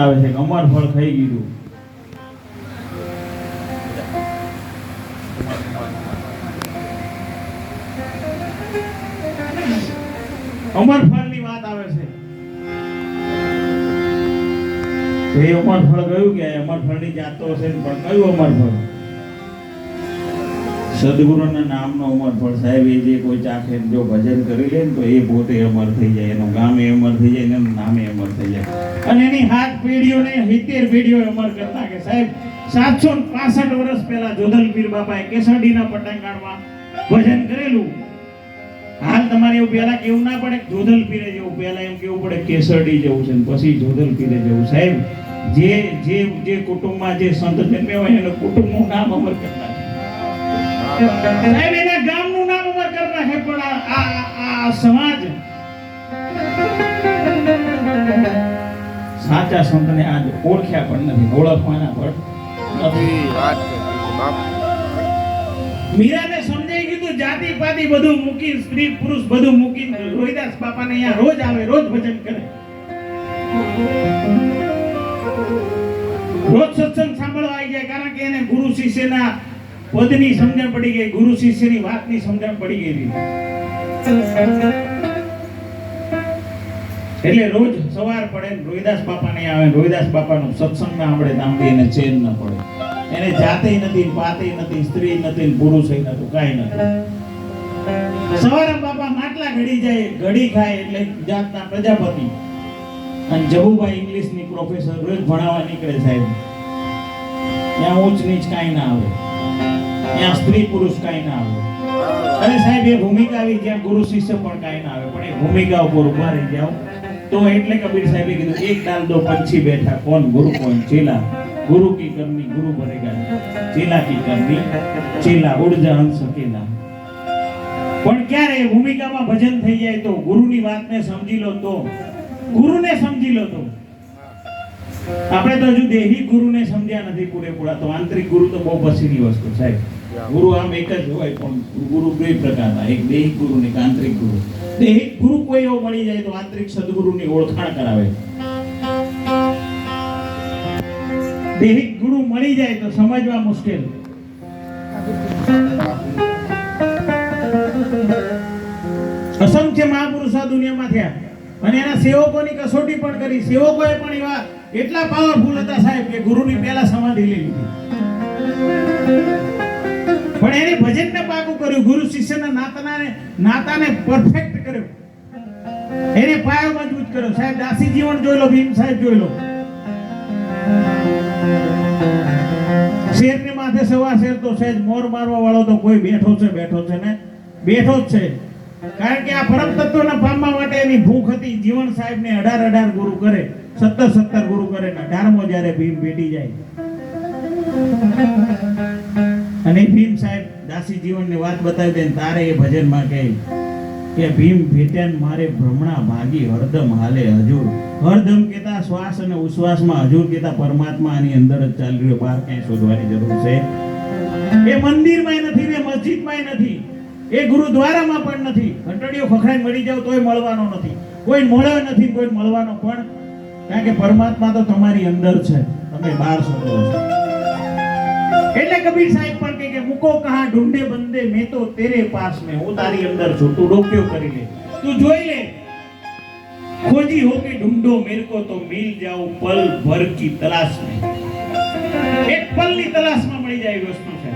આવે છે કે અમર ફળ ખાઈ ગયું. અમર ફળની વાત આવે છે. તો એ અમર ફળ કયું કે અમર ફળની જાતો હશે પણ કયું અમર ફળ? સદગુરુના નામનો અમર ફળ. સાહેબ એ જે કોઈ ચાખે જો ભજન કરી લે ને તો એ પોતે અમર થઈ જાય, એનું ગામે અમર થઈ જાય, એનું નામે અમર થઈ જાય. અને એની 7 પેઢીઓને 70 પેઢીઓ અમર કરી નાખે. સાહેબ 765 વર્ષ પહેલા જોધલ પીર બાપાએ કેસરડીના પટાંગણમાં ભજન કરેલું. હાલ તમારે એવું પહેલા કેવું ના પડે જોધલ પીરે જેવું, પહેલા એમ કેવું પડે કેસરડી જેવું છે પછી જોધલ પીરે જેવું. સાહેબ જે કુટુંબમાં જે સંત જન્મ્યા હોય એનું કુટુંબનું નામ અમર કરતા સાહેબ, એના ગામનું નામ અમર કરતા છે. પણ આ સમાજ સાચા સંતને આજ ઓળખ્યા પણ નથી, ઓળખવાના પણ નથી. મીરાને સમજાઈ ગયું જાતિ પાતિ બધું મૂકી, સ્ત્રી પુરુષ બધું મૂકી રોહિદાસ બાપાને અહીંયા રોજ આવે, રોજ ભજન કરે, રોજ સત્સંગ સાંભળવા આવી જાય. કારણ કે એને ગુરુ શિષ્યના પદની સમજણ પડી ગઈ, ગુરુ શિષ્યની વાતની સમજણ પડી ગઈ. એટલે રોજ સવાર પડે રોહિદાસ બાપાને આવે, રોહિદાસ બાપાનો સત્સંગ ના સાંભળે તાંબી એને ચેન ન પડે. એને જાતે નથી, પાતે નથી, સ્ત્રી નથી, પુરુષ નથી, કાંઈ નથી. સવારે બાપા માટલા ઘડી જાય, ઘડી ખાય એટલે જાતના પ્રજાપતિ. અને જબુભાઈ ઇંગ્લિશની પ્રોફેસર રોજ ભણાવવા નીકળે. સાહેબ ત્યાં ઊંચ નીચ કાંઈ ના આવે, ત્યાં સ્ત્રી પુરુષ કાંઈ ના આવે. અને સાહેબ એ ભૂમિકા આવી જ્યાં ગુરુ શિષ્ય પણ કાંઈ ના આવે, પણ એ ભૂમિકા ઉપર ઉભા રહી જાઓ તો. એટલે કબીર સાહેબે કીધું એક ડાલ દો પંછી બેઠા, કોણ ગુરુ કોણ ચેલા, गुरु की करनी गुरु बनेगा, चेला की करनी चेला, उड़ जा हंस अकेला. પણ ક્યારે ભૂમિકામાં ભજન થઈ જાય તો ગુરુની વાતને સમજી લો તો, ગુરુને સમજી લો તો. આપણે તો હજુ દેહી ગુરુને સમજ્યા નથી પૂરેપૂરા, તો આંતરિક ગુરુ તો બહુ પછીની વસ્તુ. સાહેબ ગુરુ આમ એક જ હોય પણ ગુરુ બે પ્રકારના, એક દેહિક ગુરુ ને એક આંતરિક ગુરુ. દેહિક ગુરુ કોઈ એવો મળી જાય તો આંતરિક સદગુરુની ઓળખાણ કરાવે. દેહિક ગુરુ મળી જાય તો સમજવા મુશ્કેલ. અસંખ્ય મહાપુરુષો દુનિયામાં થયા અને એના સેવકોની કસોટી પણ કરી. સેવકોએ પણ એવા એટલા પાવરફુલ હતા સાહેબ કે ગુરુની પહેલા સમાધિ લઈ લીધી. પણ એને ભજનને પાકું કર્યું, ગુરુ શિષ્યના નાતાને પરફેક્ટ કર્યો, એને પાયો મજબૂત કર્યો. સાહેબ દાસી જીવન જોઈ લો, ભીમ સાહેબ જોઈ લો. શેરની માથે સવા શેર તો સહેજ મોર મારવા વાળો તો કોઈ બેઠો છે ને બેઠો જ છે. કારણ કે આ પરમ તત્વના પામવા માટે એની ભૂખ હતી. જીવન સાહેબ ને 18 ગુરુ કરે, 17 ગુરુ કરે ને 18મો જ્યારે ભીમ ભેટી જાય અને ભીમ સાહેબ દાસી જીવનની વાત બતાવી દે તારે એ ભજનમાં કહે કે ભીમ ભેટ્યાન મારે ભ્રમણા ભાગી હરદમ હાલે હજુર. હરદમ કેતા શ્વાસ અને ઉશ્વાસમાં, હજુર કેતા પરમાત્મા આની અંદર જ ચાલી રહ્યો, બહાર ક્યાંય શોધવાની જરૂર છે. એ મંદિરમાં નથી ને મસ્જિદમાં નથી, એ ગુરુદ્વારામાં પણ નથી. ઘંટડીઓ ખખડાઈ મળી જાવ તોય મળવાનો નથી, કોઈ મળ્યો નથી, કોઈ મળવાનો પણ. કારણ કે પરમાત્મા તો તમારી અંદર છે, તમે બહાર શોધો છો. એટલે કબીર સાહેબ પણ કહે કે મુકો કહા ઢૂંઢે બંદે મેં તો તેરે પાસ મેં, હું તારી અંદર છું, તું ડોક્યો કરી લે, તું જોઈ લે. खोजी हो के ढूंढो मेरे को तो मिल जाओ पल भर की तलाश में. एक पल ની તલાશમાં મળી જાય વસ્તુ છે.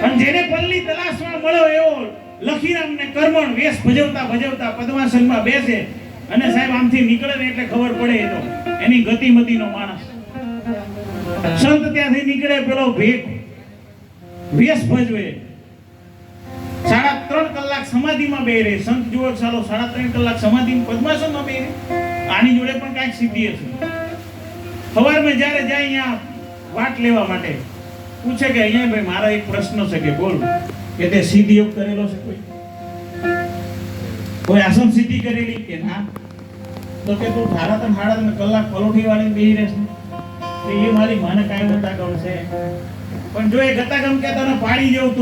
અને જેને પલની તલાશમાં મળ્યો એવો લખીરામ ને કર્મણ વેશ ભજવતા પદ્માસનમાં બેસે અને સાહેબ આમથી નીકળે ને એટલે ખબર પડે એ તો એની ગતિમતીનો માણસ. સંત ત્યાંથી નીકળે પેલો વેશ ભજવે 3.5 કલાક સમાધિમાં બેહે. સંત જુઓ ચાલો 3.5 કલાક સમાધિમાં પદ્માસનમાં બેહે. આની જોડે પણ કાંઈક સિદ્ધિ હશે. સવારમાં જ્યારે જાય અહીંયા વાટ લેવા માટે પૂછે કે અહીંયા ભાઈ મારો એક પ્રશ્ન છે કે બોલ, કે તે સિદ્ધિ યોગ કરેલો છે કોઈ આસન સિદ્ધિ કરેલી કે ના? તો કે તું 3.5 કલાક પલોઠી વાળીને બેહી રહેશે કે એ મારી માને કાંઈ ગતાગમ છે. પણ જો એ ગતાગમ કે તને પાડી જવું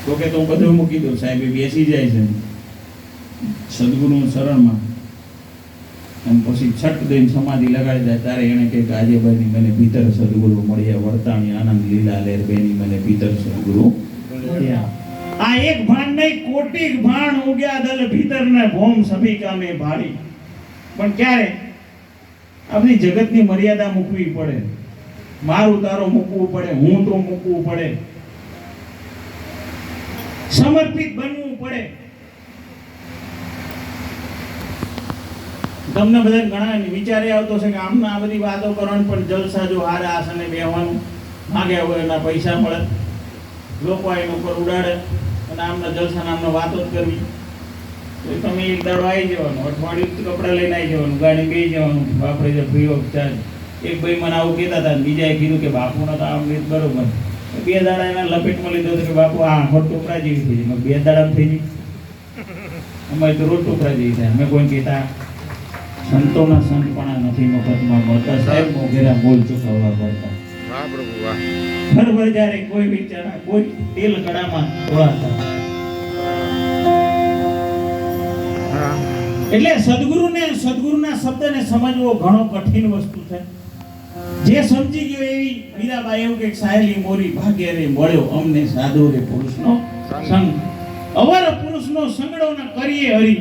તો કે તો બધું મૂકી દઉં. સાહેબ બેસી જાય છે સદગુરુ શરણમાં અને પછી છટ દઈને સમાધિ લગાડી દે ત્યારે એને કે આજે બેની મને ભીતર સદગુરુ મળ્યા, વર્તાણી આનંદ લીલા લેર બેની મને ભીતર સદગુરુ મળ્યા. આ એક ભાણ નહીં, કોટિક ભાણ ઉગ્યા દલ ભીતર ને ભોમ સભી કામે ભાડી. પણ ક્યારે આ બધી જગતની મર્યાદા મૂકવી પડે, મારું તારો મૂકવું પડે, હું તો મૂકવું પડે, સમર્પિત બનવું પડે. તમને બધા ઘણા વિચારે આવતો છે કે આમના આ બધી વાતો કરવાની, પણ જલસા જો હારે આસને બેહવાનું, માગ્યા હોય એના પૈસા મળે, લોકો એના ઉપર ઉડાડે અને આમના જલસા નામનો વાતો જ કરવી. તો તમે એક દાડો આવી જવાનું, અઠવાડિયું કપડાં લઈને આવી જવાનું, ગાડી બેસી જવાનું, બાપરે જે ફ્રી ઓફ ચાર્જ. એક ભાઈ મને આવું કહેતા હતા, બીજાએ કીધું કે બાપુનો તો આમ રીત બરોબર. 2 દાડા એના લપેટમાં લીધો હતો કે બાપુ આ હોટ ટોકરા જેવી થઈ જાય. 2 દાડા થઈ ગઈ, અમારે તો રોજ ટોકરા જેવી થાય. અમે કોઈ કહેતા સંતોના સંતપણા નથી મફતમાં મળતા, સાહેબ મોઘેરા મોલ ચૂકવવા પડતા. વાહ પ્રભુ વાહ. બરોબર, જ્યારે કોઈ બિચારા કોઈ તેલ કડામાં તોળાતા. એટલે સદગુરુના શબ્દને સમજવો ઘણો કઠિન વસ્તુ છે. જે સમજી ગયો એવી મીરાબાઈ એવું કે સાયલી મોરી ભાગ્ય રે મળ્યો અમને સાધુ રે પુરુષનો સંગ. અવર પુરુષનો સંગડો ન કરીએ હરી,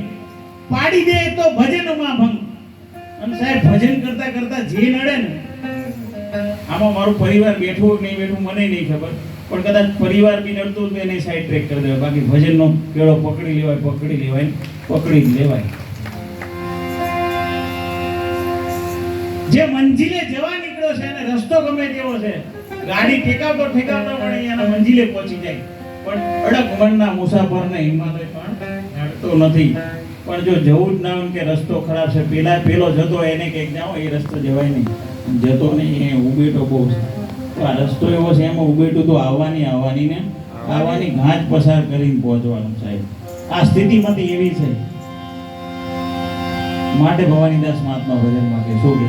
પાડી દે તો ભજનમાં ભંગ. અને સાહેબ ભજન કરતા કરતા જે નડે ને, આમાં મારું પરિવાર બેઠું કે નહીં બેઠું મને નહીં ખબર, પણ કદાચ પરિવાર બી નડતું તો એને સાઈડ ટ્રેક કરી દેવાય. બાકી ભજનનો કેળો પકડી લેવાય, પકડી જ લેવાય. જે મંજિલે જવા નીકળ્યો છે અને રસ્તો ગમે તેવો છે, ગાડી ઠેકાવતો પણ એના મંજિલે પહોંચી જાય, પણ અડગ મનના મુસાફરને હિમાલય પણ નડતો નથી. પણ જો જવું જ ના હોય કે રસ્તો ખરાબ છે, પેલો જતો એને કંઈક જાઓ, એ રસ્તો જવાય નહીં, જતો નહીં, એ ઉબેટો બહુ છે. તો આ રસ્તો એવો છે, એમાં ઉબેટું તો આવવાની ઘાટ પસાર કરીને પહોંચવાનું સાહેબ. આ સ્થિતિમાંથી એવી છે. માટે ભવાનીદાસ મહાત્મા ભજન માટે શું કે